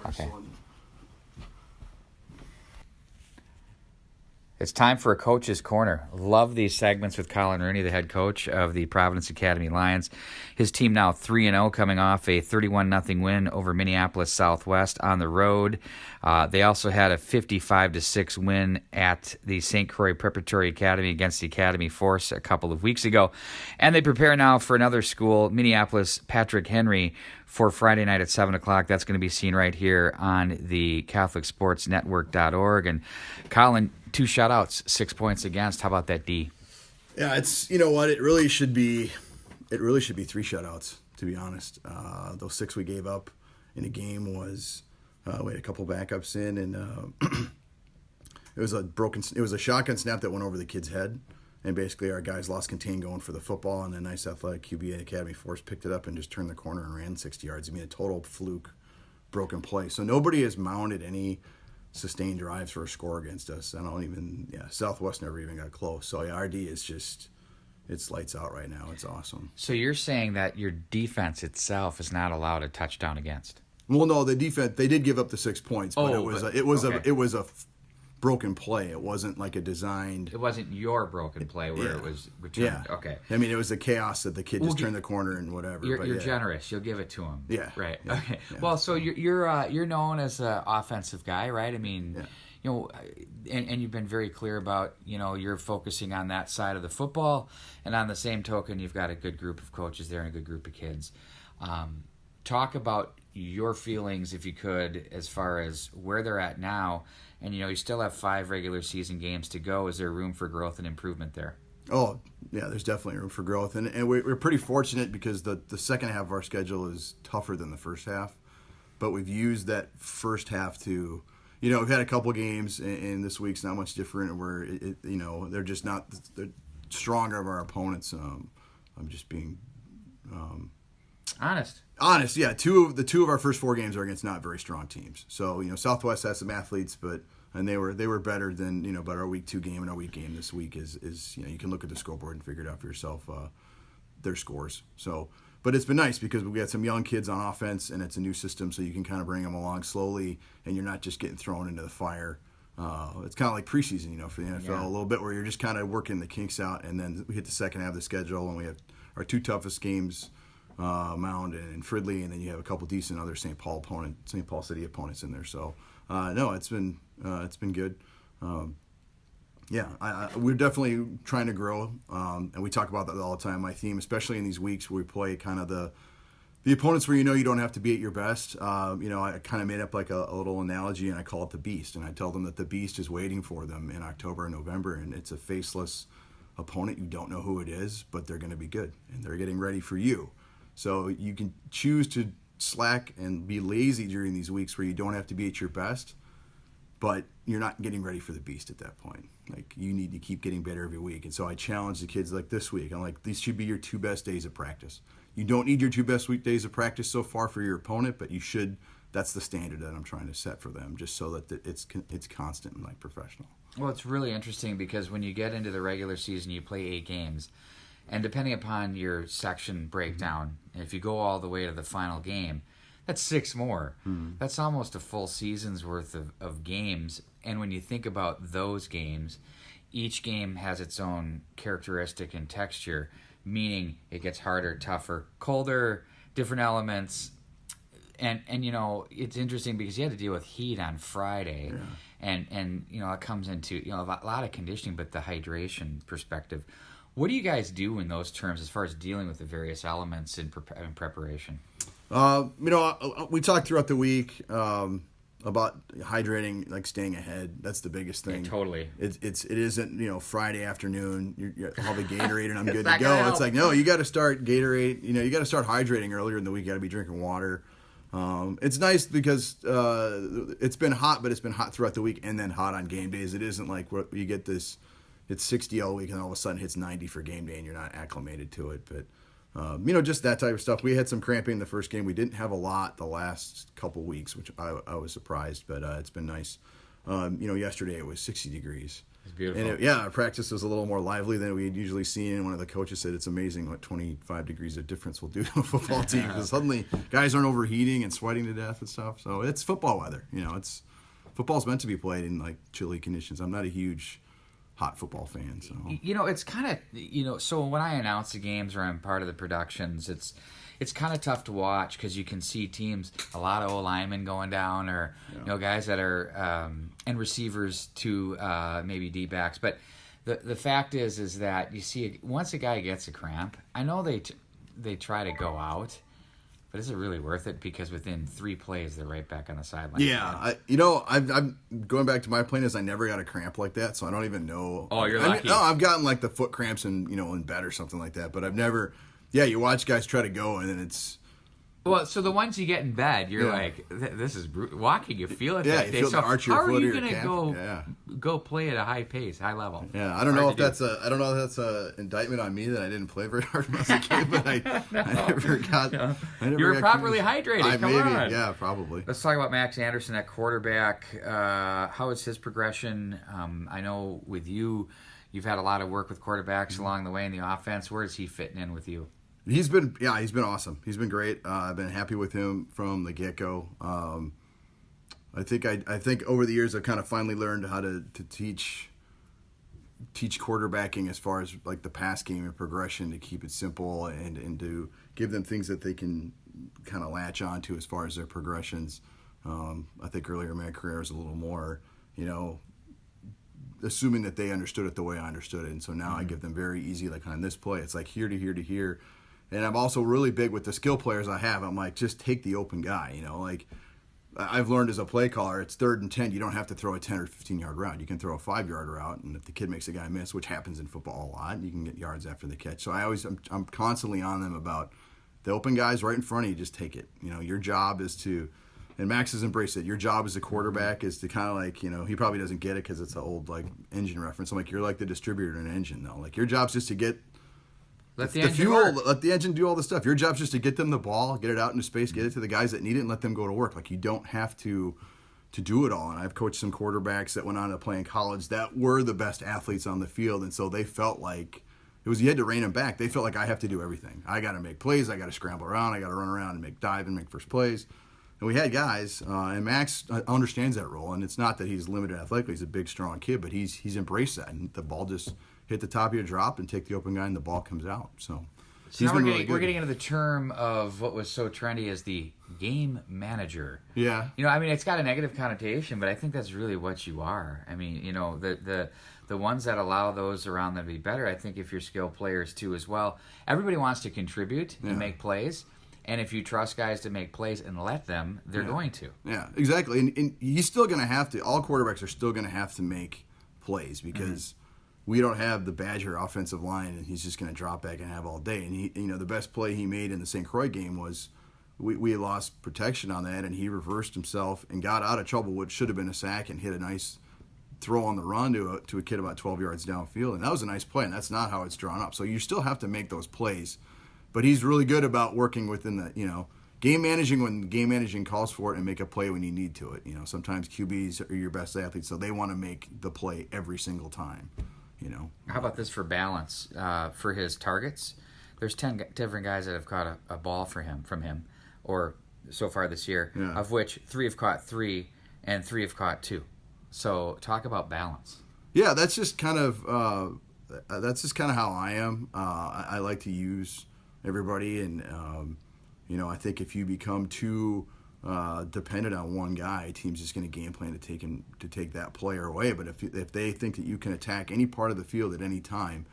Okay. It's time for a Coach's Corner. Love these segments with Colin Rooney, the head coach of the Providence Academy Lions. His team now 3-0, coming off a 31-0 win over Minneapolis Southwest on the road. They also had a 55-6 win at the St. Croix Preparatory Academy against the Academy Force a couple of weeks ago. And they prepare now for another school, Minneapolis Patrick Henry, for Friday night at 7 o'clock. That's going to be seen right here on the CatholicSportsNetwork.org. And Colin, 2 shutouts, 6 points against. How about that D? Yeah, it's, you know what, it really should be 3 shutouts, to be honest. Those 6 we gave up in a game was, we had a couple backups in, and it was a shotgun snap that went over the kid's head. And basically our guys lost contain going for the football, and a nice athletic QB at Academy Force picked it up and just turned the corner and ran 60 yards. I mean, a total fluke, broken play. So nobody has mounted any sustained drives for a score against us. Southwest never even got close. So yeah, our D is just, it's lights out right now. It's awesome. So you're saying that your defense itself is not allowed a touchdown against? Well, no, the defense, they did give up the 6 points, but it was a broken play. It wasn't like a designed. It wasn't your broken play where it was returned. Yeah. Okay. I mean, it was the chaos that the kid just turned the corner and whatever. You're generous. You'll give it to him. Yeah. Right. Yeah. Okay. Yeah. Well, so you're known as an offensive guy, right? I mean, you know, and you've been very clear about, you know, you're focusing on that side of the football, and on the same token, you've got a good group of coaches there and a good group of kids. Talk about your feelings, if you could, as far as where they're at now. And, you know, you still have 5 regular season games to go. Is there room for growth and improvement there? Oh, yeah, there's definitely room for growth. And we're pretty fortunate because the second half of our schedule is tougher than the first half. But we've used that first half to, you know, we've had a couple games, and this week's not much different, where, they're just not the stronger of our opponents. I'm just being honest, yeah. Two of our first 4 games are against not very strong teams. So, you know, Southwest has some athletes, and they were better than, you know, but our week 2 game and our week game this week is you know, you can look at the scoreboard and figure it out for yourself, their scores. So, but it's been nice because we got some young kids on offense, and it's a new system, so you can kind of bring them along slowly, and you're not just getting thrown into the fire. It's kind of like preseason, you know, for the NFL, a little bit, where you're just kind of working the kinks out, and then we hit the second half of the schedule, and we have our 2 toughest games, Mound and Fridley, and then you have a couple decent other St. Paul City opponents in there. So, no, it's been good. We're definitely trying to grow, and we talk about that all the time. My team, especially in these weeks where we play kind of the opponents where you know you don't have to be at your best. I kind of made up like a little analogy, and I call it the Beast, and I tell them that the Beast is waiting for them in October and November, and it's a faceless opponent. You don't know who it is, but they're going to be good, and they're getting ready for you. So you can choose to slack and be lazy during these weeks where you don't have to be at your best, but you're not getting ready for the Beast at that point. Like, you need to keep getting better every week. And so I challenge the kids like this week. I'm like, these should be your 2 best days of practice. You don't need your 2 best days of practice so far for your opponent, but you should. That's the standard that I'm trying to set for them, just so that it's constant and like professional. Well, it's really interesting because when you get into the regular season, you play 8 games. And depending upon your section breakdown, if you go all the way to the final game, that's 6 more. That's almost a full season's worth of games. And when you think about those games, each game has its own characteristic and texture, meaning it gets harder, tougher, colder, different elements. And you know, it's interesting because you had to deal with heat on Friday. Yeah. And you know, it comes into, you know, a lot of conditioning, but the hydration perspective. What do you guys do in those terms as far as dealing with the various elements in preparation? We talked throughout the week about hydrating, like staying ahead. That's the biggest thing. Yeah, totally. It isn't, you know, Friday afternoon, I'll have a Gatorade and I'm good to go. It's like, no, you got to start Gatorade. You know, you got to start hydrating earlier in the week. You got to be drinking water. It's nice because it's been hot, but it's been hot throughout the week and then hot on game days. It isn't like what you get this. It's 60 all week, and all of a sudden hits 90 for game day, and you're not acclimated to it. But, just that type of stuff. We had some cramping in the first game. We didn't have a lot the last couple weeks, which I was surprised, but it's been nice. Yesterday it was 60 degrees. It's beautiful. And our practice was a little more lively than we had usually seen. And one of the coaches said it's amazing what 25 degrees of difference will do to a football team, because suddenly guys aren't overheating and sweating to death and stuff. So it's football weather. Football's meant to be played in like chilly conditions. I'm not a huge hot football fan. So it's kind of so when I announce the games or I'm part of the productions, it's kind of tough to watch because you can see teams, a lot of O-linemen going down, or guys that are and receivers to maybe D-backs. But the fact is that you see once a guy gets a cramp, I know they try to go out, but is it really worth it? Because within 3 plays, they're right back on the sideline. Yeah, I'm going back to my plan is I never got a cramp like that, so I don't even know. Oh, you're lucky. I've gotten like the foot cramps in bed or something like that, but I've never. Yeah, you watch guys try to go, and then it's. Well, so the ones you get in bed, you're like, this is brutal. Walking, you feel it. Yeah, you feel the arch of your foot. How are you going to go play at a high pace, high level? Yeah, I don't know if that's a indictment on me that I didn't play very hard when I was a kid, but I never got. You were properly hydrated. Come on. Yeah, probably. Let's talk about Max Anderson at quarterback. How is his progression? I know with you, you've had a lot of work with quarterbacks along the way in the offense. Where is he fitting in with you? He's been awesome. He's been great. I've been happy with him from the get-go. I think over the years I've kind of finally learned how to teach quarterbacking as far as like the pass game and progression, to keep it simple and to give them things that they can kind of latch onto as far as their progressions. I think earlier in my career was a little more, assuming that they understood it the way I understood it. And so now I give them very easy, like on this play, it's like here to here to here. And I'm also really big with the skill players I have. I'm like, just take the open guy, like I've learned as a play caller, it's 3rd and 10. You don't have to throw a 10 or 15-yard route. You can throw a 5-yard route, and if the kid makes a guy miss, which happens in football a lot, you can get yards after the catch. So I'm constantly on them about the open guys right in front of you. Just take it. Your job is to, and Max has embraced it. Your job as a quarterback is to kind of like, he probably doesn't get it because it's an old like engine reference. I'm like, you're like the distributor in an engine though. Like your job's just to get let the engine work. Let the engine do all the stuff. Your job's just to get them the ball, get it out into space, get it to the guys that need it, and let them go to work. Like you don't have to do it all. And I've coached some quarterbacks that went on to play in college that were the best athletes on the field, and so they felt like it was you had to rein them back. They felt like I have to do everything. I got to make plays. I got to scramble around. I got to run around and make dive and make first plays. And we had guys, and Max understands that role. And it's not that he's limited athletically. He's a big, strong kid, but he's embraced that. And the ball just hit the top of your drop and take the open guy, and the ball comes out. So now we're getting into the term of what was so trendy as the game manager. Yeah. It's got a negative connotation, but I think that's really what you are. The ones that allow those around them to be better, I think if you're skilled players too as well, everybody wants to contribute and make plays. And if you trust guys to make plays and let them, they're going to. Yeah, exactly. And he's still going to have to, all quarterbacks are still going to have to make plays because we don't have the Badger offensive line, and he's just going to drop back and have all day. And he, the best play he made in the St. Croix game was we lost protection on that, and he reversed himself and got out of trouble, which should have been a sack, and hit a nice throw on the run to a kid about 12 yards downfield. And that was a nice play, and that's not how it's drawn up. So you still have to make those plays. But he's really good about working within the, game managing when game managing calls for it, and make a play when you need to it. Sometimes QBs are your best athletes, so they want to make the play every single time. How about this for balance? For his targets, there's 10 different guys that have caught a ball from him, or so far this year, of which 3 have caught 3 and 3 have caught 2. So talk about balance. Yeah, that's just kind of how I am. I like to use everybody, and I think if you become too dependent on one guy, a team's just going to game plan to take that player away. But if they think that you can attack any part of the field at any time,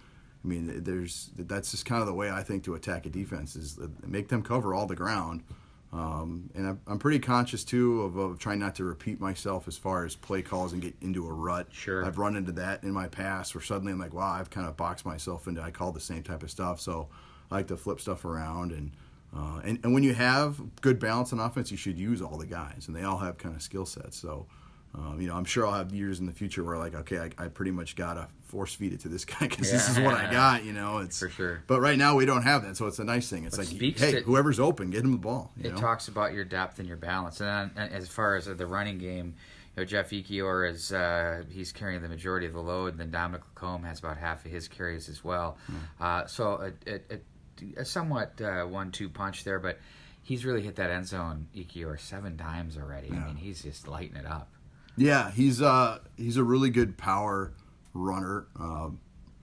that's just kind of the way I think to attack a defense is make them cover all the ground. And I'm pretty conscious too of trying not to repeat myself as far as play calls and get into a rut. Sure. I've run into that in my past where suddenly I'm like, wow, I've kind of boxed myself into I call the same type of stuff. So I like to flip stuff around, and when you have good balance on offense, you should use all the guys, and they all have kind of skill sets. So, I'm sure I'll have years in the future where like, okay, I pretty much gotta force feed it to this guy because this is what I got. It's for sure. But right now we don't have that, so it's a nice thing. It's whoever's open, get him the ball. It talks about your depth and your balance, and as far as the running game, Jeff Ekior is he's carrying the majority of the load, and then Dominic Lacombe has about half of his carries as well. So a somewhat 1-2 punch there, but he's really hit that end zone, Ekior, 7 times already. I mean, he's just lighting it up. Yeah, he's a really good power runner.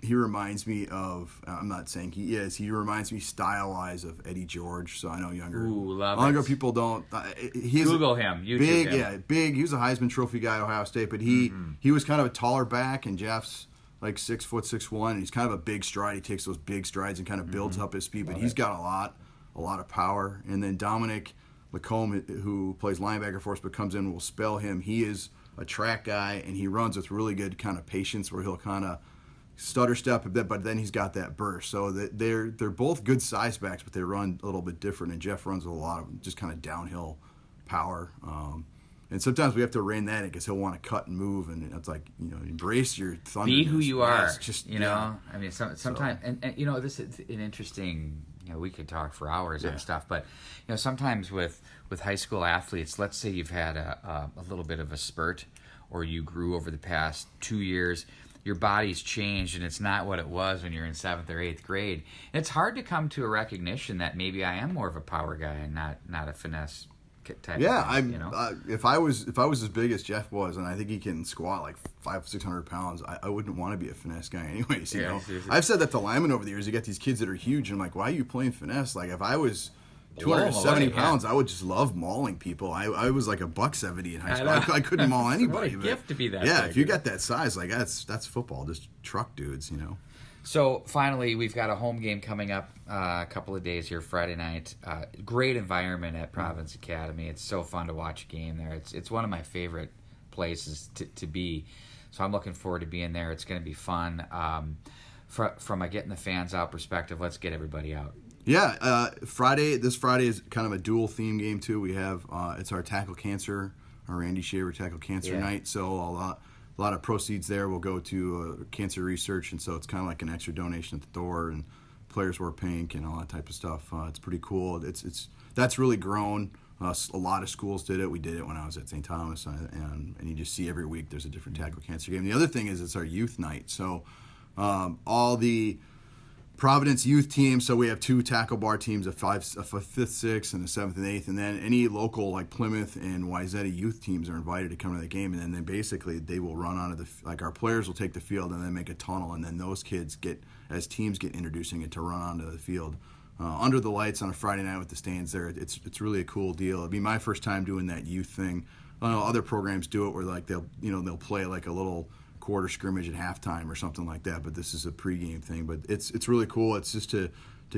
He reminds me of, I'm not saying he is, he reminds me style-wise of Eddie George, so I know younger people don't. Google him, YouTube big, him. Yeah, big. He was a Heisman Trophy guy at Ohio State, but he was kind of a taller back, and Jeff's like 6 foot 6'1", and he's kind of a big stride. He takes those big strides and kind of builds up his speed, but he's got a lot of power. And then Dominic Lacombe, who plays linebacker for us but comes in, will spell him. He is a track guy, and he runs with really good kind of patience where he'll kind of stutter step a bit, but then he's got that burst. So they're both good size backs, but they run a little bit different. And Jeff runs with a lot of just kind of downhill power. And sometimes we have to rein that in because he'll want to cut and move, and it's like, embrace your thunder. Be who you are. Just know. I mean, sometimes, and this is an interesting. We could talk for hours and stuff, but sometimes with high school athletes, let's say you've had a little bit of a spurt, or you grew over the past 2 years. Your body's changed, and it's not what it was when you're in 7th or 8th grade. And it's hard to come to a recognition that maybe I am more of a power guy and not a finesse type. Yeah, of guy, if I was as big as Jeff was, and I think he can squat like 500-600 pounds, I wouldn't want to be a finesse guy anyways. You know, seriously. I've said that to linemen over the years. You get these kids that are huge, and I'm like, why are you playing finesse? Like, if I was 270 pounds, I would just love mauling people. I was like $170 in high school. I couldn't maul anybody. What a gift to be that. Yeah, big. If you got that size, like that's football, just truck dudes, So finally, we've got a home game coming up a couple of days here, Friday night. Great environment at Providence Academy. It's so fun to watch a game there. It's one of my favorite places to be. So I'm looking forward to being there. It's going to be fun. From a getting the fans out perspective, let's get everybody out. Yeah, this Friday is kind of a dual theme game too. We have it's our Tackle Cancer, our Randy Shaver Tackle Cancer night. So a lot of proceeds there will go to cancer research, and so it's kind of like an extra donation at the door, and players wear pink and all that type of stuff. It's pretty cool. That's really grown. A lot of schools did it. We did it when I was at St. Thomas, and you just see every week there's a different tackle cancer game. The other thing is it's our youth night. So all the Providence youth teams, so we have 2 tackle bar teams, a 5th, 6th, and a 7th and 8th, and then any local like Plymouth and Wayzata youth teams are invited to come to the game, and then basically they will run onto our players will take the field and then make a tunnel, and then those kids as teams get introducing it to run onto the field under the lights on a Friday night with the stands there. It's really a cool deal. It'd be my first time doing that youth thing. I know other programs do it where like they'll play like a little quarter scrimmage at halftime or something like that, but this is a pregame thing. But it's really cool. It's just to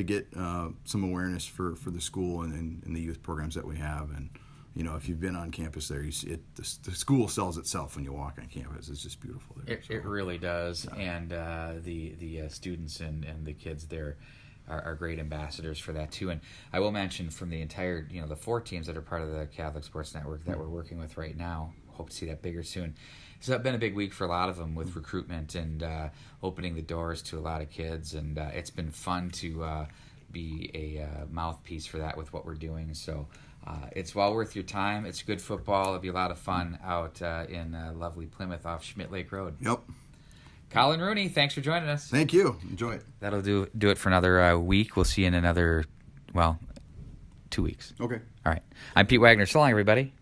get some awareness for the school and the youth programs that we have. And if you've been on campus there, you see it. The school sells itself when you walk on campus. It's just beautiful there. It really does. Yeah. And the students and the kids there are great ambassadors for that too. And I will mention from the entire the 4 teams that are part of the Catholic Sports Network that we're working with right now. Hope to see that bigger soon. So it's been a big week for a lot of them with recruitment and opening the doors to a lot of kids, and it's been fun to be a mouthpiece for that with what we're doing. So it's well worth your time. It's good football. It'll be a lot of fun out in lovely Plymouth off Schmidt Lake Road. Yep. Colin Rooney, thanks for joining us. Thank you. Enjoy it. That'll do it for another week. We'll see you in another, 2 weeks. Okay. All right. I'm Pete Wagner. So long, everybody.